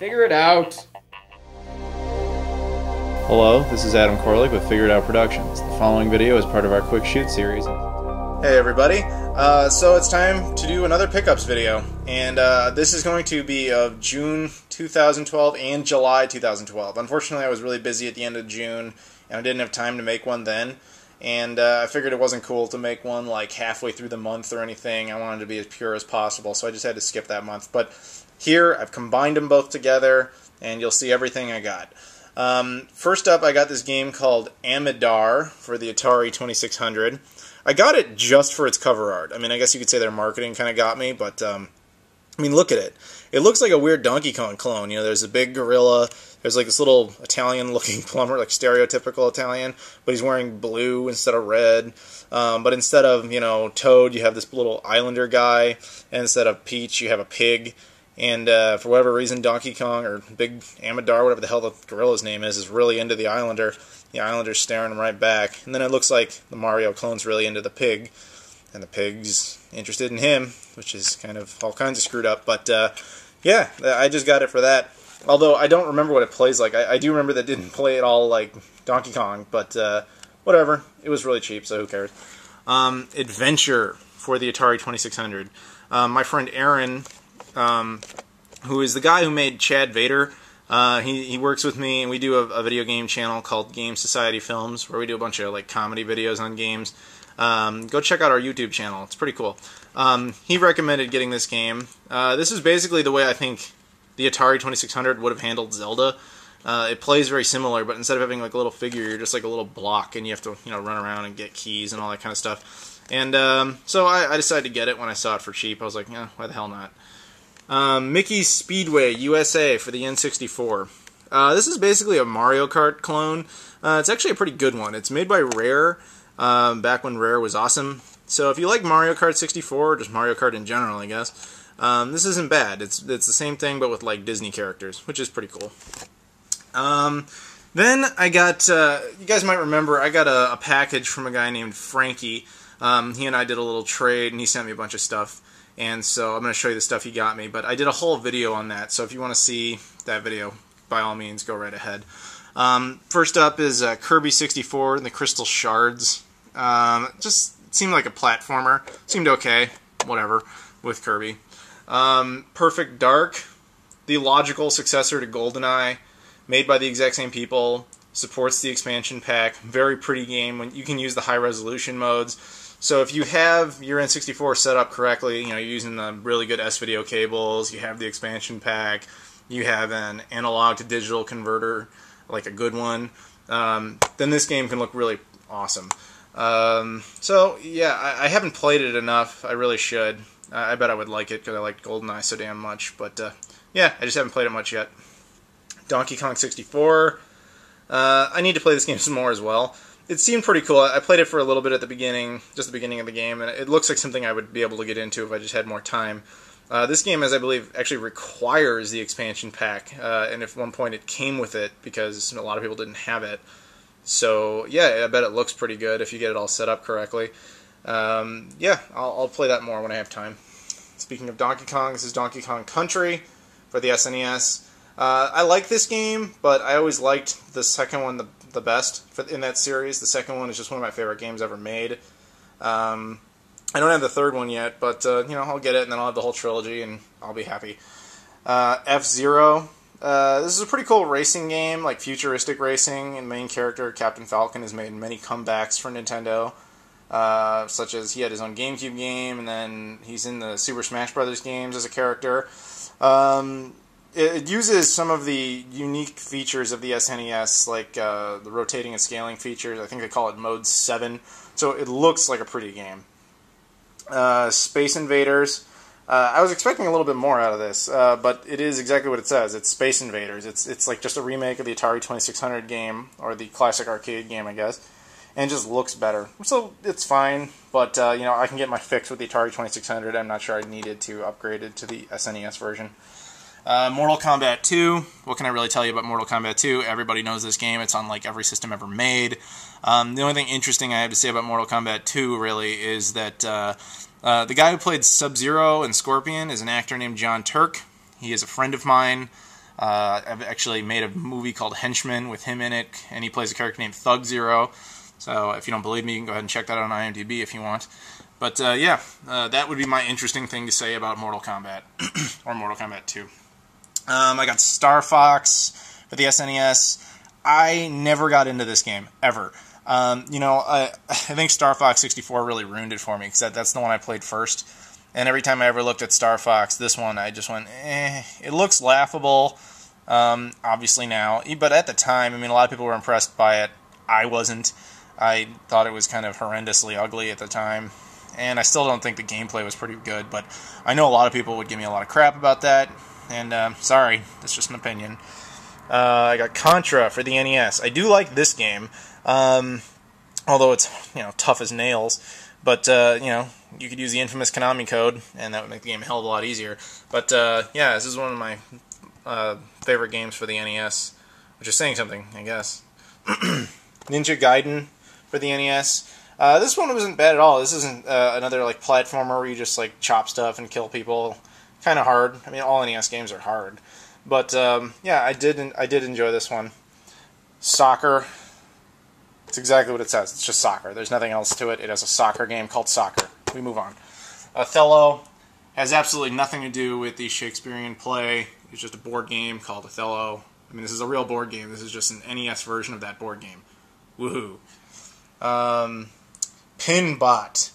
Figure it out. Hello, this is Adam Koralik with Figure It Out Productions. The following video is part of our Quick Shoot series. Hey everybody, so it's time to do another pickups video, and this is going to be of June 2012 and July 2012. Unfortunately, I was really busy at the end of June, and I didn't have time to make one then, and I figured it wasn't cool to make one like halfway through the month or anything. I wanted to be as pure as possible, so I just had to skip that month. But here, I've combined them both together, and you'll see everything I got. First up, I got this game called Amidar for the Atari 2600. I got it just for its cover art. I mean, I guess you could say their marketing kind of got me, but, I mean, look at it. It looks like a weird Donkey Kong clone. You know, there's a big gorilla, there's like this little Italian-looking plumber, like stereotypical Italian, but he's wearing blue instead of red. But instead of, you know, Toad, you have this little islander guy, and instead of Peach, you have a pig. And for whatever reason, Donkey Kong, or Big Amidar, whatever the hell the gorilla's name is really into the Islander. The Islander's staring him right back. And then it looks like the Mario clone's really into the pig. And the pig's interested in him, which is kind of all kinds of screwed up. But, yeah, I just got it for that. Although I don't remember what it plays like. I do remember that it didn't play at all like Donkey Kong. But, whatever. It was really cheap, so who cares. Adventure for the Atari 2600. My friend Aaron, who is the guy who made Chad Vader. He works with me, and we do a video game channel called Game Society Films, where we do a bunch of like comedy videos on games. Go check out our YouTube channel; it's pretty cool. He recommended getting this game. This is basically the way I think the Atari 2600 would have handled Zelda. It plays very similar, but instead of having like a little figure, you're just like a little block, and you have to run around and get keys and all that kind of stuff. And so I decided to get it when I saw it for cheap. I was like, yeah, why the hell not? Mickey's Speedway USA for the N64. This is basically a Mario Kart clone. It's actually a pretty good one. It's made by Rare, back when Rare was awesome. So if you like Mario Kart 64, or just Mario Kart in general, I guess, this isn't bad. It's the same thing, but with like Disney characters, which is pretty cool. Then I got, you guys might remember, I got a package from a guy named Frankie. He and I did a little trade, and he sent me a bunch of stuff. And so I'm going to show you the stuff he got me, but I did a whole video on that, so if you want to see that video, by all means, go right ahead. First up is Kirby 64 and the Crystal Shards. Just seemed like a platformer. Seemed okay, whatever, with Kirby. Perfect Dark, the logical successor to GoldenEye, made by the exact same people, supports the expansion pack, very pretty game. When you can use the high-resolution modes. So if you have your N64 set up correctly, you're using the really good S-Video cables, you have the expansion pack, you have an analog to digital converter, like a good one, then this game can look really awesome. So yeah, I haven't played it enough. I really should. I bet I would like it because I liked GoldenEye so damn much. But yeah, I just haven't played it much yet. Donkey Kong 64. I need to play this game some more as well. It seemed pretty cool. I played it for a little bit at the beginning, just the beginning of the game, and it looks like something I would be able to get into if I just had more time. This game, as I believe, actually requires the expansion pack, and at one point it came with it because a lot of people didn't have it. So yeah, I bet it looks pretty good if you get it all set up correctly. Yeah, I'll play that more when I have time. Speaking of Donkey Kong, this is Donkey Kong Country for the SNES. I like this game, but I always liked the second one the best in that series. The second one is just one of my favorite games ever made. I don't have the third one yet, but I'll get it, and then I'll have the whole trilogy, and I'll be happy. F-Zero. This is a pretty cool racing game, like futuristic racing, and the main character, Captain Falcon, has made many comebacks for Nintendo, such as he had his own GameCube game, and then he's in the Super Smash Bros. Games as a character. It uses some of the unique features of the SNES, like the rotating and scaling features. I think they call it Mode 7, so it looks like a pretty game. Space Invaders. I was expecting a little bit more out of this, but it is exactly what it says. It's Space Invaders. It's like just a remake of the Atari 2600 game, or the classic arcade game, I guess, and it just looks better. So it's fine, but I can get my fix with the Atari 2600. I'm not sure I needed to upgrade it to the SNES version. Mortal Kombat 2. What can I really tell you about Mortal Kombat 2? Everybody knows this game. It's on like every system ever made. The only thing interesting I have to say about Mortal Kombat 2 really is that the guy who played Sub-Zero and Scorpion is an actor named John Turk. He is a friend of mine. I've actually made a movie called Henchman with him in it, and he plays a character named Thug Zero. So if you don't believe me, you can go ahead and check that out on IMDb if you want. But that would be my interesting thing to say about Mortal Kombat, or Mortal Kombat 2. I got Star Fox for the SNES. I never got into this game, ever. I think Star Fox 64 really ruined it for me, because that's the one I played first. And every time I ever looked at Star Fox, this one, I just went, It looks laughable, obviously now. But at the time, a lot of people were impressed by it. I wasn't. I thought it was kind of horrendously ugly at the time. And I still don't think the gameplay was pretty good, but I know a lot of people would give me a lot of crap about that. And, sorry, that's just an opinion. I got Contra for the NES. I do like this game, although it's, tough as nails. But, you could use the infamous Konami code, and that would make the game a hell of a lot easier. But, this is one of my favorite games for the NES, which is saying something, I guess. Ninja Gaiden for the NES. This one wasn't bad at all. This isn't another platformer where you just chop stuff and kill people. Kind of hard. All NES games are hard. But I did enjoy this one. Soccer. It's exactly what it says. It's just soccer. There's nothing else to it. It has a soccer game called Soccer. We move on. Othello has absolutely nothing to do with the Shakespearean play. It's just a board game called Othello. This is a real board game. This is just an NES version of that board game. Woohoo. Pinbot.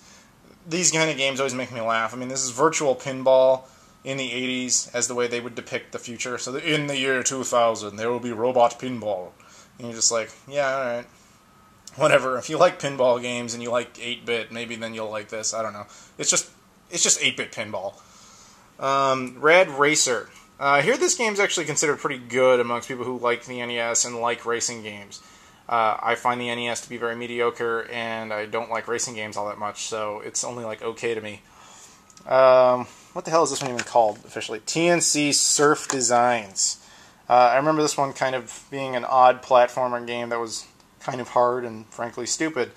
These kind of games always make me laugh. This is virtual pinball in the 80s as the way they would depict the future. So in the year 2000, there will be robot pinball. And you're just like, yeah, alright. Whatever. If you like pinball games and you like 8-bit, maybe then you'll like this. I don't know. It's just 8-bit pinball. Rad Racer. I hear this game's actually considered pretty good amongst people who like the NES and like racing games. I find the NES to be very mediocre, and I don't like racing games all that much, so it's only okay to me. What the hell is this one even called officially? TNC Surf Designs. I remember this one kind of being an odd platformer game that was kind of hard and frankly stupid.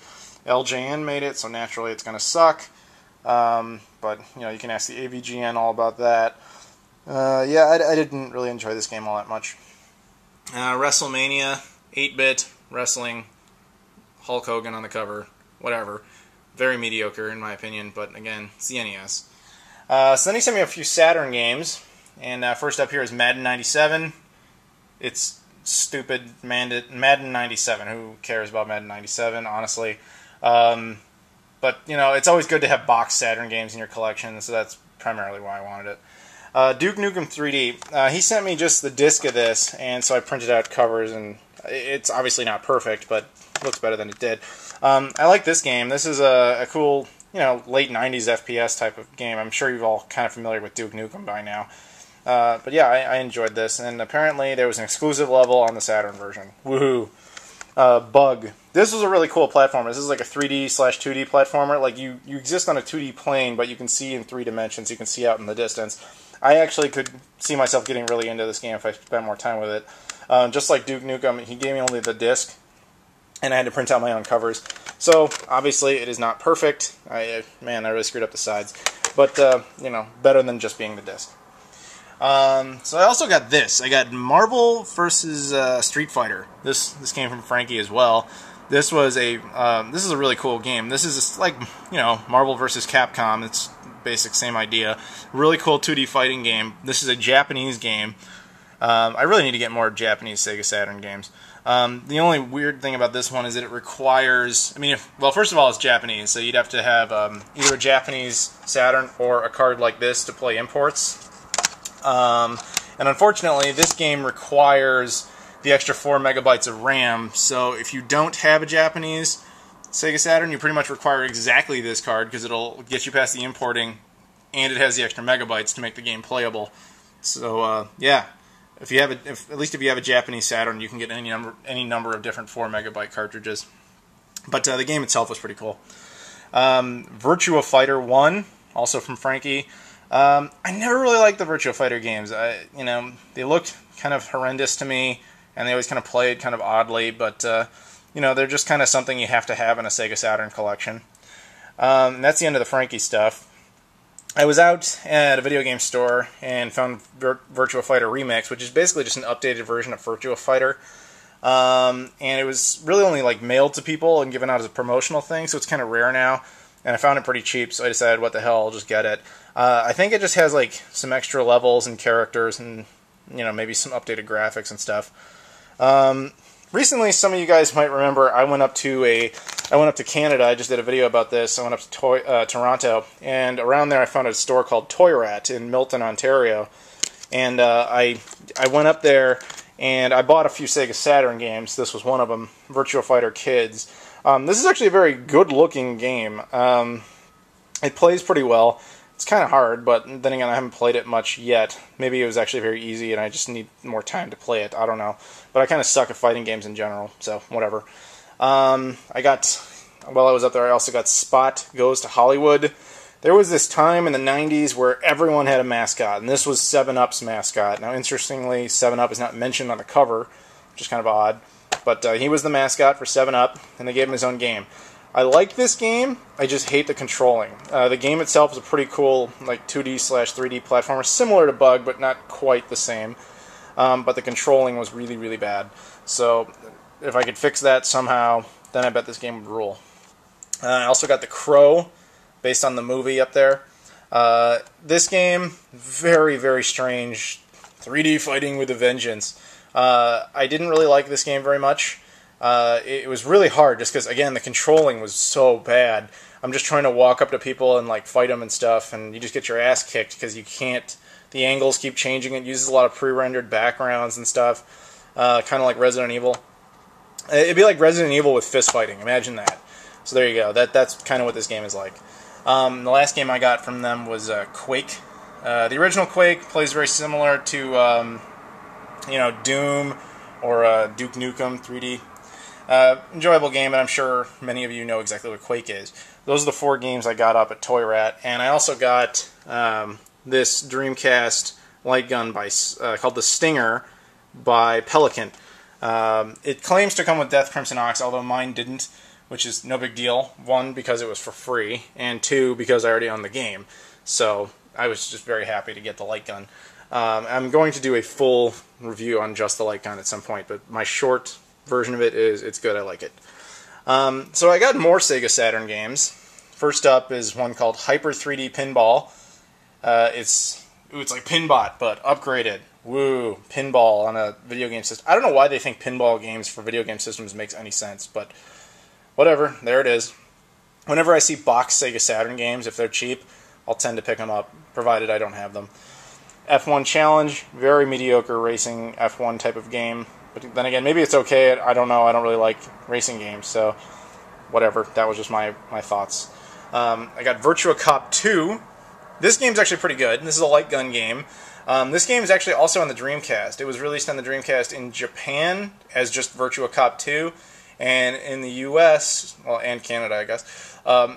LJN made it, so naturally it's going to suck. But you can ask the AVGN all about that. I didn't really enjoy this game all that much. WrestleMania, 8-bit wrestling, Hulk Hogan on the cover, whatever. Very mediocre in my opinion, but again, it's the NES. So then he sent me a few Saturn games, and first up here is Madden 97. It's stupid Madden 97. Who cares about Madden 97, honestly? But, it's always good to have boxed Saturn games in your collection, so that's primarily why I wanted it. Duke Nukem 3D. He sent me just the disc of this, and so I printed out covers, and it's obviously not perfect, but it looks better than it did. I like this game. This is a cool, late 90s FPS type of game. I'm sure you're all kind of familiar with Duke Nukem by now. But yeah, I enjoyed this, and apparently there was an exclusive level on the Saturn version. Woohoo! Bug. This was a really cool platformer. This is like a 3D/2D platformer. You exist on a 2D plane, but you can see in 3 dimensions. You can see out in the distance. I actually could see myself getting really into this game if I spent more time with it. Just like Duke Nukem, he gave me only the disc, and I had to print out my own covers. So, obviously, it is not perfect. I really screwed up the sides. But, better than just being the disc. So I also got this. I got Marvel vs. Street Fighter. This came from Frankie as well. This is a really cool game. This is just Marvel vs. Capcom. It's basic same idea. Really cool 2D fighting game. This is a Japanese game. I really need to get more Japanese Sega Saturn games. The only weird thing about this one is that it requires... first of all, it's Japanese, so you'd have to have either a Japanese Saturn or a card like this to play imports. And unfortunately, this game requires the extra 4 megabytes of RAM, so if you don't have a Japanese Sega Saturn, you pretty much require exactly this card, because it'll get you past the importing, and it has the extra megabytes to make the game playable. So, yeah. If you have at least if you have a Japanese Saturn, you can get any number of different 4 megabyte cartridges. But the game itself was pretty cool. Virtua Fighter 1, also from Frankie. I never really liked the Virtua Fighter games. They looked kind of horrendous to me, and they always kind of played kind of oddly. But they're just kind of something you have to have in a Sega Saturn collection. And that's the end of the Frankie stuff. I was out at a video game store and found Virtua Fighter Remix, which is basically just an updated version of Virtua Fighter. And it was really only like mailed to people and given out as a promotional thing, so it's kind of rare now. And I found it pretty cheap, so I decided, what the hell, I'll just get it. I think it just has like some extra levels and characters and, you know, maybe some updated graphics and stuff. Recently, some of you guys might remember I went up to Canada. I just did a video about this. I went up to Toronto, and around there I found a store called Toy Rat in Milton, Ontario. And I went up there and I bought a few Sega Saturn games. This was one of them, Virtua Fighter Kids. This is actually a very good-looking game. It plays pretty well. It's kind of hard, but then again, I haven't played it much yet. Maybe it was actually very easy, and I just need more time to play it. I don't know. But I kind of suck at fighting games in general, so whatever. While I was up there, I also got Spot Goes to Hollywood. There was this time in the 90s where everyone had a mascot, and this was 7-Up's mascot. Now, interestingly, 7-Up is not mentioned on the cover, which is kind of odd. But he was the mascot for 7-Up, and they gave him his own game. I like this game, I just hate the controlling. The game itself is a pretty cool, like 2D/3D platformer, similar to Bug, but not quite the same. But the controlling was really, really bad. So if I could fix that somehow, then I bet this game would rule. I also got The Crow, based on the movie up there. This game, very, very strange. 3D fighting with a vengeance. I didn't really like this game very much. It was really hard just because, again, the controlling was so bad. I'm just trying to walk up to people and like fight them and stuff, and you just get your ass kicked because you can't. The angles keep changing. It uses a lot of pre-rendered backgrounds and stuff, kind of like Resident Evil. It'd be like Resident Evil with fist fighting. Imagine that. So there you go. That's kind of what this game is like. The last game I got from them was Quake. The original Quake plays very similar to Doom or Duke Nukem 3D. Enjoyable game, and I'm sure many of you know exactly what Quake is. Those are the 4 games I got up at Toy Rat, and I also got this Dreamcast light gun called the Stinger by Pelican. It claims to come with Death Crimson Ox, although mine didn't, which is no big deal. 1, because it was for free, and 2, because I already owned the game. So I was just very happy to get the light gun. I'm going to do a full review on just the light gun at some point, but my short version of it's good. I like it. So I got more Sega Saturn games. First up is one called Hyper 3D Pinball. It's like Pinbot, but upgraded. Woo, pinball on a video game system. I don't know why they think pinball games for video game systems makes any sense, but whatever. There it is. Whenever I see box Sega Saturn games, if they're cheap, I'll tend to pick them up, provided I don't have them. F1 Challenge, very mediocre racing F1 type of game. But then again, maybe it's okay. I don't know. I don't really like racing games, so whatever. That was just my thoughts. I got Virtua Cop 2. This game's actually pretty good. This is a light gun game. This game is actually also on the Dreamcast. It was released on the Dreamcast in Japan as just Virtua Cop 2, and in the US, well, and Canada, I guess,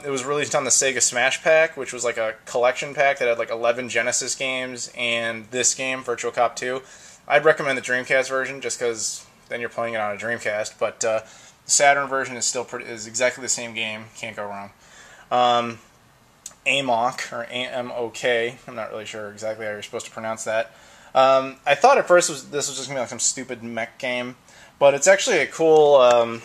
it was released on the Sega Smash Pack, which was like a collection pack that had like 11 Genesis games and this game, Virtua Cop 2. I'd recommend the Dreamcast version just because then you're playing it on a Dreamcast, but the Saturn version is exactly the same game. Can't go wrong. AMOK, or A-M-O-K, I'm not really sure exactly how you're supposed to pronounce that. I thought at first this was just going to be like some stupid mech game, but it's actually a cool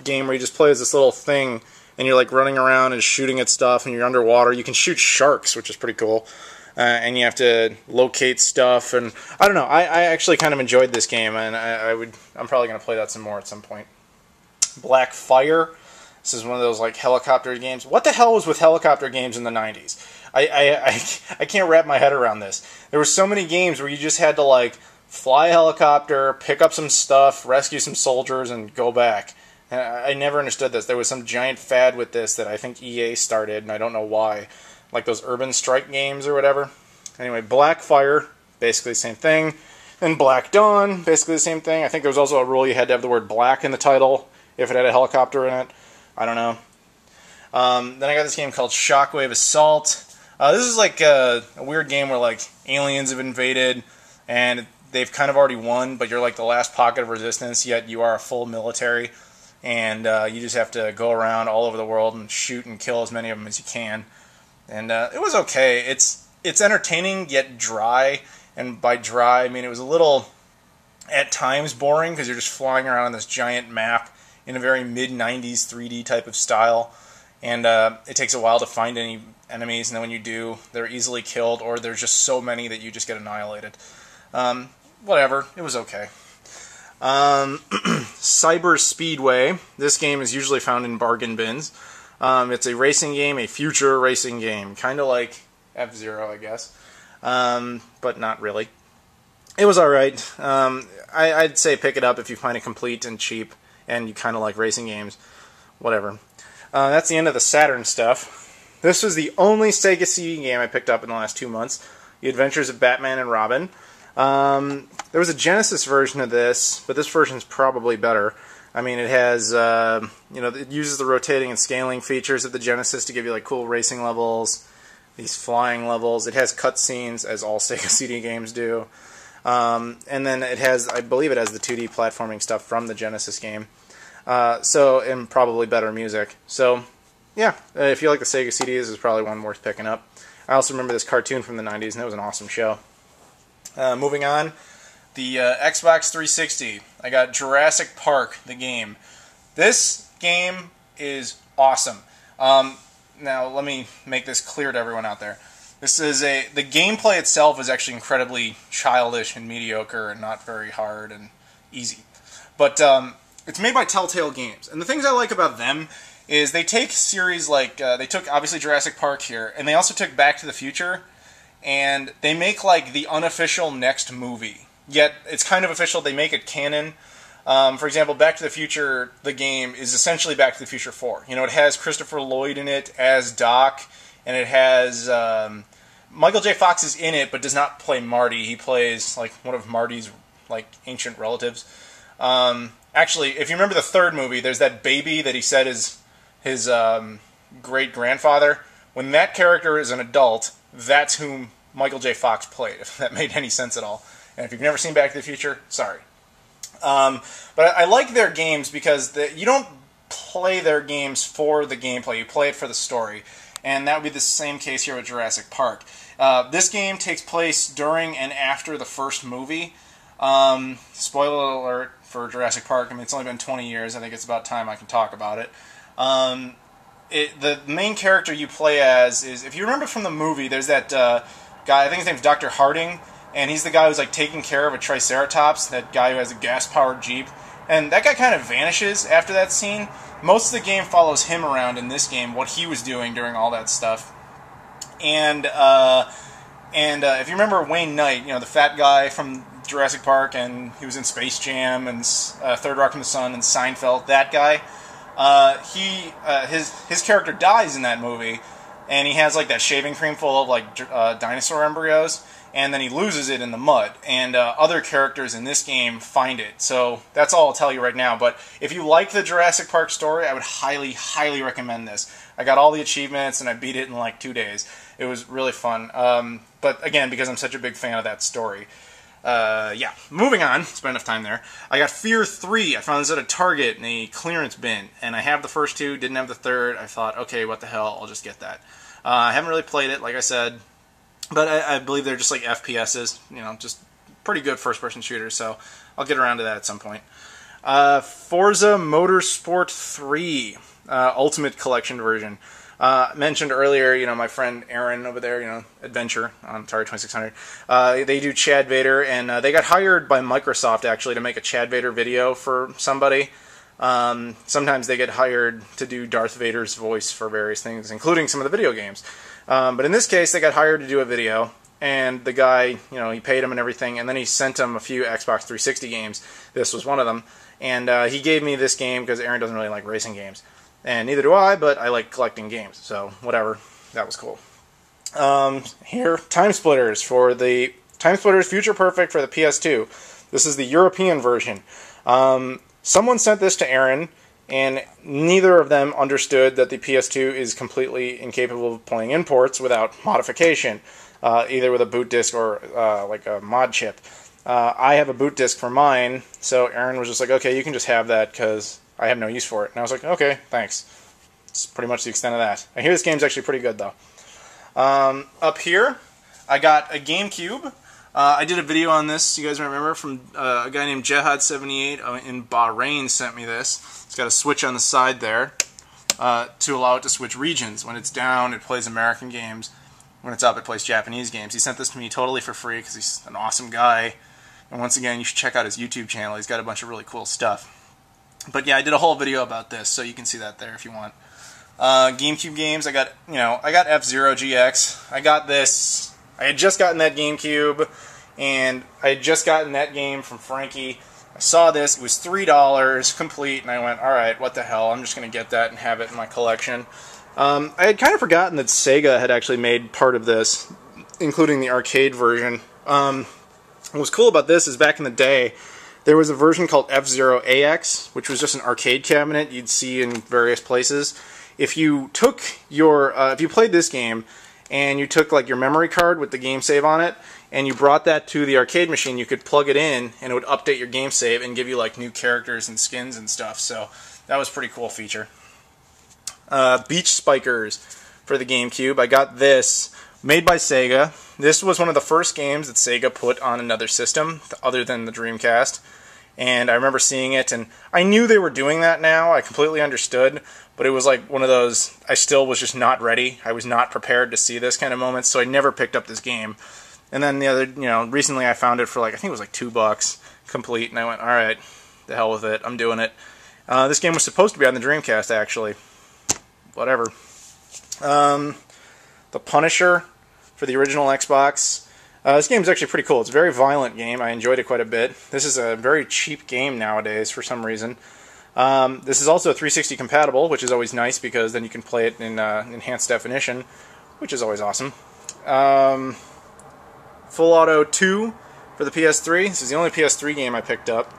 game where you just play as this little thing, and you're like running around and shooting at stuff, and you're underwater. You can shoot sharks, which is pretty cool. And you have to locate stuff, and I don't know. I actually kind of enjoyed this game, and I'm probably going to play that some more at some point. Black Fire. This is one of those like helicopter games. What the hell was with helicopter games in the 90s? I can't wrap my head around this. There were so many games where you just had to like fly a helicopter, pick up some stuff, rescue some soldiers, and go back. And I never understood this. There was some giant fad with this that I think EA started, and I don't know why. Like those Urban Strike games or whatever. Anyway, Black Fire, basically the same thing. And Black Dawn, basically the same thing. I think there was also a rule you had to have the word black in the title if it had a helicopter in it. I don't know. Then I got this game called Shockwave Assault. This is like a weird game where like aliens have invaded and they've kind of already won, but you're like the last pocket of resistance, yet you are a full military. And you just have to go around all over the world and shoot and kill as many of them as you can. and it was okay. It's entertaining yet dry, and by dry I mean it was a little at times boring because you're just flying around on this giant map in a very mid-90s 3D type of style, and it takes a while to find any enemies, and then when you do, they're easily killed, or there's just so many that you just get annihilated. Whatever, it was okay. Cyber Speedway. This game is usually found in bargain bins. It's a racing game, a future racing game, kind of like F-Zero, I guess, but not really. It was alright. I'd say pick it up if you find it complete and cheap, and you kind of like racing games. Whatever. That's the end of the Saturn stuff. This was the only Sega CD game I picked up in the last 2 months. The Adventures of Batman and Robin. There was a Genesis version of this, but this version's probably better. I mean, it has, it uses the rotating and scaling features of the Genesis to give you like cool racing levels, these flying levels. It has cutscenes, as all Sega CD games do. And then it has, I believe it has the 2D platforming stuff from the Genesis game. And probably better music. So, yeah, if you like the Sega CDs, this is probably one worth picking up. I also remember this cartoon from the 90s, and that was an awesome show. Moving on, the Xbox 360. I got Jurassic Park, the game. This game is awesome. Now, let me make this clear to everyone out there. The gameplay itself is actually incredibly childish and mediocre and not very hard and easy. But it's made by Telltale Games. And the things I like about them is they take series like, they took obviously Jurassic Park here, and they also took Back to the Future, and they make like the unofficial next movie. Yet it's kind of official, they make it canon. For example, Back to the Future, the game, is essentially Back to the Future 4. You know, it has Christopher Lloyd in it as Doc, and it has Michael J. Fox is in it, but does not play Marty. He plays like one of Marty's like ancient relatives. Actually, if you remember the third movie, there's that baby that he said is his great grandfather. When that character is an adult, that's whom Michael J. Fox played. If that made any sense at all. And if you've never seen Back to the Future, sorry. But I like their games because you don't play their games for the gameplay. You play it for the story. And that would be the same case here with Jurassic Park. This game takes place during and after the first movie. Spoiler alert for Jurassic Park. I mean, it's only been 20 years. I think it's about time I can talk about it. The main character you play as is, if you remember from the movie, there's that guy, I think his name's Dr. Harding, and he's the guy who's like taking care of a Triceratops, that guy who has a gas-powered Jeep. And that guy kind of vanishes after that scene. Most of the game follows him around in this game, what he was doing during all that stuff. And if you remember Wayne Knight, you know, the fat guy from Jurassic Park, and he was in Space Jam and Third Rock from the Sun and Seinfeld, that guy, his character dies in that movie, and he has like that shaving cream full of like dinosaur embryos, and then he loses it in the mud, and other characters in this game find it. So that's all I'll tell you right now. But if you like the Jurassic Park story, I would highly, highly recommend this. I got all the achievements, and I beat it in like 2 days. It was really fun. But again, because I'm such a big fan of that story. Yeah, moving on. Spent enough time there. I got Fear 3. I found this at a Target in a clearance bin, and I have the first two, didn't have the third. I thought, okay, what the hell, I'll just get that. I haven't really played it, like I said, but I believe they're just like FPSs, you know, just pretty good first-person shooters, so I'll get around to that at some point. Forza Motorsport 3, Ultimate Collection version. Mentioned earlier, you know, my friend Aaron over there, you know, Adventure on Atari 2600. They do Chad Vader, and they got hired by Microsoft, actually, to make a Chad Vader video for somebody. Sometimes they get hired to do Darth Vader's voice for various things, including some of the video games. But in this case, they got hired to do a video, and the guy, you know, he paid him and everything, and then he sent him a few Xbox 360 games. This was one of them. And he gave me this game because Aaron doesn't really like racing games. And neither do I, but I like collecting games, so whatever. That was cool. Here, Time Splitters for the Time Splitters Future Perfect for the PS2. This is the European version. Someone sent this to Aaron, and neither of them understood that the PS2 is completely incapable of playing imports without modification, either with a boot disk or like a mod chip. I have a boot disk for mine, so Aaron was just like, okay, you can just have that because I have no use for it. And I was like, okay, thanks. It's pretty much the extent of that. I hear this game's actually pretty good, though. Up here, I got a GameCube. I did a video on this, you guys remember, from a guy named Jihad78 in Bahrain sent me this. It's got a switch on the side there to allow it to switch regions. When it's down, it plays American games. When it's up, it plays Japanese games. He sent this to me totally for free because he's an awesome guy. And once again, you should check out his YouTube channel. He's got a bunch of really cool stuff. But yeah, I did a whole video about this, so you can see that there if you want. GameCube games, I got F-Zero GX. I got this. I had just gotten that GameCube, and I had just gotten that game from Frankie. I saw this, it was $3 complete, and I went, alright, what the hell, I'm just going to get that and have it in my collection. I had kind of forgotten that Sega had actually made part of this, including the arcade version. What was cool about this is back in the day, there was a version called F-Zero AX, which was just an arcade cabinet you'd see in various places. If you took your, if you played this game, and you took like your memory card with the game save on it, and you brought that to the arcade machine, you could plug it in, and it would update your game save and give you like new characters and skins and stuff. So that was a pretty cool feature. Beach Spikers for the GameCube. I got this, made by Sega. This was one of the first games that Sega put on another system other than the Dreamcast. And I remember seeing it, and I knew they were doing that now. I completely understood, but it was like one of those, I still was just not ready. I was not prepared to see this kind of moments, so I never picked up this game. And then the other, recently I found it for like, I think it was like $2 complete, and I went, alright, the hell with it, I'm doing it. This game was supposed to be on the Dreamcast, actually. Whatever. The Punisher for the original Xbox. This game is actually pretty cool. It's a very violent game. I enjoyed it quite a bit. This is a very cheap game nowadays for some reason. This is also 360 compatible, which is always nice because then you can play it in enhanced definition, which is always awesome. Full Auto 2 for the PS3. This is the only PS3 game I picked up.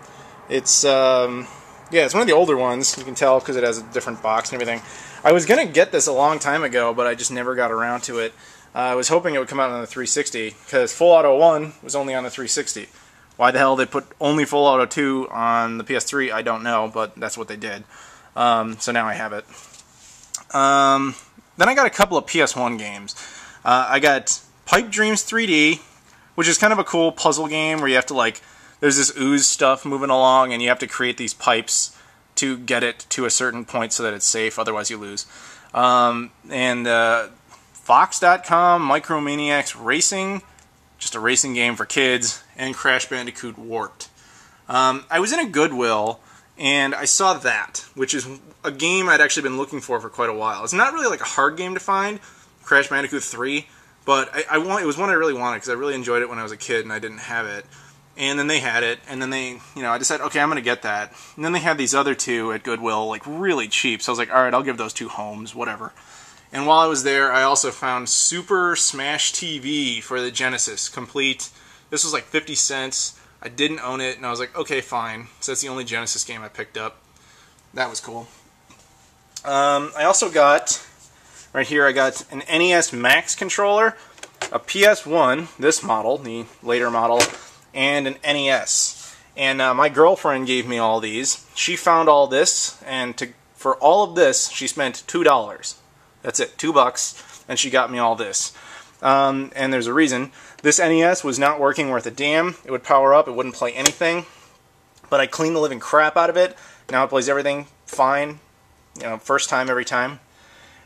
It's it's one of the older ones. You can tell because it has a different box and everything. I was gonna get this a long time ago, but I just never got around to it. I was hoping it would come out on the 360, because Full Auto 1 was only on the 360. Why the hell they put only Full Auto 2 on the PS3, I don't know, but that's what they did. So now I have it. Then I got a couple of PS1 games. I got Pipe Dreams 3D, which is kind of a cool puzzle game where you have to, like, there's this ooze stuff moving along, and you have to create these pipes to get it to a certain point so that it's safe, otherwise you lose. Fox.com, Micromaniacs Racing, just a racing game for kids, and Crash Bandicoot Warped. I was in a Goodwill, and I saw that, which is a game I'd actually been looking for quite a while. It's not really like a hard game to find, Crash Bandicoot 3, but it was one I really wanted, because I really enjoyed it when I was a kid, and I didn't have it. And then they had it, and then I decided, okay, I'm going to get that. And then they had these other two at Goodwill, like, really cheap, so I was like, alright, I'll give those two homes, whatever. And while I was there, I also found Super Smash TV for the Genesis, complete. This was like 50 cents. I didn't own it, and I was like, okay, fine. So that's the only Genesis game I picked up. That was cool. I also got, right here, I got an NES Max controller, a PS1, this model, the later model, and an NES. And my girlfriend gave me all these. She found all this, and for all of this, she spent $2. That's it, $2, and she got me all this. And there's a reason. This NES was not working worth a damn. It would power up, it wouldn't play anything. But I cleaned the living crap out of it. Now it plays everything fine. First time, every time.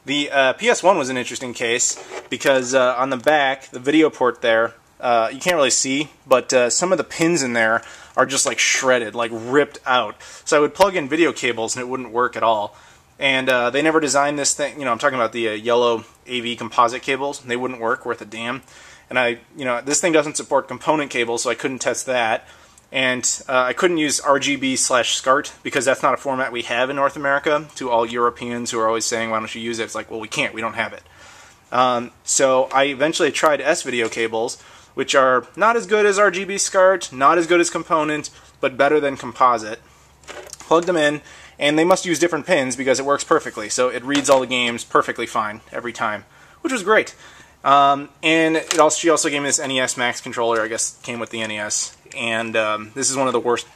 The PS1 was an interesting case, because on the back, the video port there, you can't really see, but some of the pins in there are just like shredded, like ripped out. So I would plug in video cables and it wouldn't work at all. And they never designed this thing, I'm talking about the yellow AV composite cables. They wouldn't work worth a damn. And this thing doesn't support component cables, so I couldn't test that. And I couldn't use RGB/SCART, because that's not a format we have in North America. To all Europeans who are always saying, why don't you use it? It's like, well, we can't, we don't have it. So I eventually tried S-video cables, which are not as good as RGB/SCART, not as good as component, but better than composite. Plugged them in, and they must use different pins because it works perfectly. So it reads all the games perfectly fine every time, which was great. And she also gave me this NES Max controller. I guess came with the NES. And this is one of the worst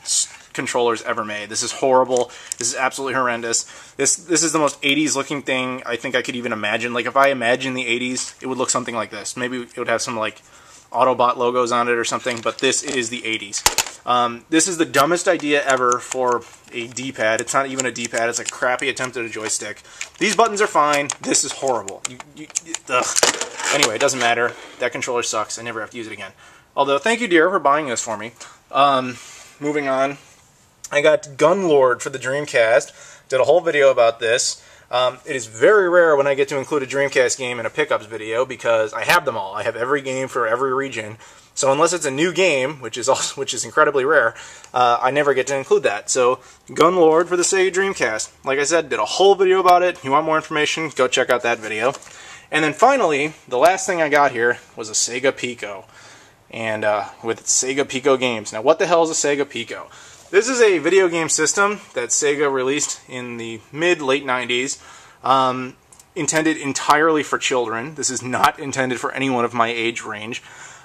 controllers ever made. This is horrible. This is absolutely horrendous. This is the most 80s looking thing I think I could even imagine. Like, if I imagine the 80s, it would look something like this. Maybe it would have some, like, Autobot logos on it or something, but this is the 80s. This is the dumbest idea ever for a D-pad. It's not even a D-pad. It's a crappy attempt at a joystick. These buttons are fine. This is horrible. Ugh. Anyway, it doesn't matter. That controller sucks. I never have to use it again. Although, thank you, dear, for buying this for me. Moving on. I got Gunlord for the Dreamcast. Did a whole video about this. It is very rare when I get to include a Dreamcast game in a pickups video because I have them all. I have every game for every region. So unless it's a new game, which is incredibly rare, I never get to include that. So Gunlord for the Sega Dreamcast. Like I said, did a whole video about it. If you want more information, go check out that video. And then finally, the last thing I got here was a Sega Pico. And with Sega Pico games. Now, what the hell is a Sega Pico? This is a video game system that Sega released in the mid-late 90s, intended entirely for children. This is not intended for anyone of my age range.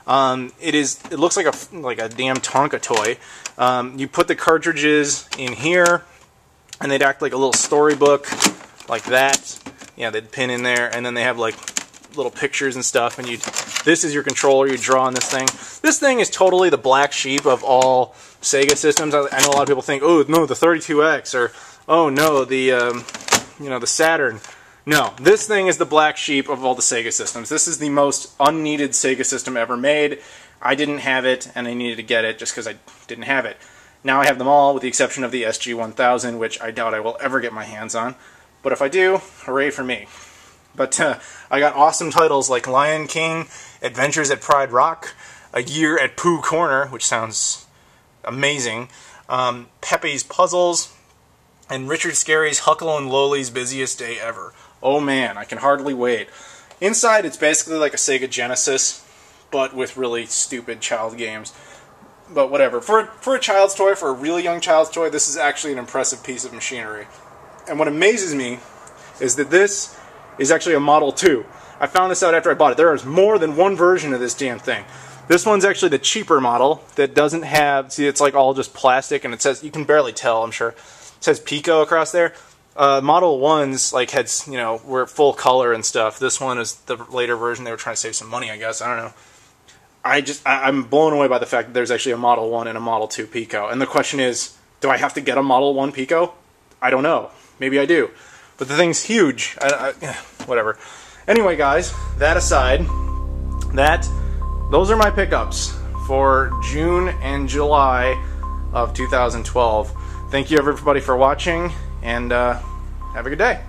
It looks like a damn Tonka toy. You put the cartridges in here, and they'd act like a little storybook, like that. Yeah, they'd pin in there, and then they have like little pictures and stuff. And this is your controller. You draw on this thing. This thing is totally the black sheep of all Sega systems. I know a lot of people think, oh no, the 32X, or oh no, the the Saturn. No, this thing is the black sheep of all the Sega systems. This is the most unneeded Sega system ever made. I didn't have it, and I needed to get it just because I didn't have it. Now I have them all, with the exception of the SG-1000, which I doubt I will ever get my hands on. But if I do, hooray for me. But I got awesome titles like Lion King, Adventures at Pride Rock, A Year at Pooh Corner, which sounds amazing, Pepe's Puzzles, and Richard Scarry's Huckle and Lowly's Busiest Day Ever. Oh man, I can hardly wait. Inside, it's basically like a Sega Genesis, but with really stupid child games. But whatever. For a child's toy, for a really young child's toy, this is actually an impressive piece of machinery. And what amazes me is that this is actually a Model 2. I found this out after I bought it. There is more than one version of this damn thing. This one's actually the cheaper model that doesn't have, see, it's like all just plastic, and it says, you can barely tell, I'm sure, it says Pico across there. Model 1s like had, were full color and stuff. This one is the later version. They were trying to save some money, I guess. I don't know. I'm blown away by the fact that there's actually a Model 1 and a Model 2 Pico. And the question is, do I have to get a Model 1 Pico? I don't know. Maybe I do. But the thing's huge. Whatever. Anyway, guys, that aside, those are my pickups for June and July of 2012. Thank you, everybody, for watching, and have a good day.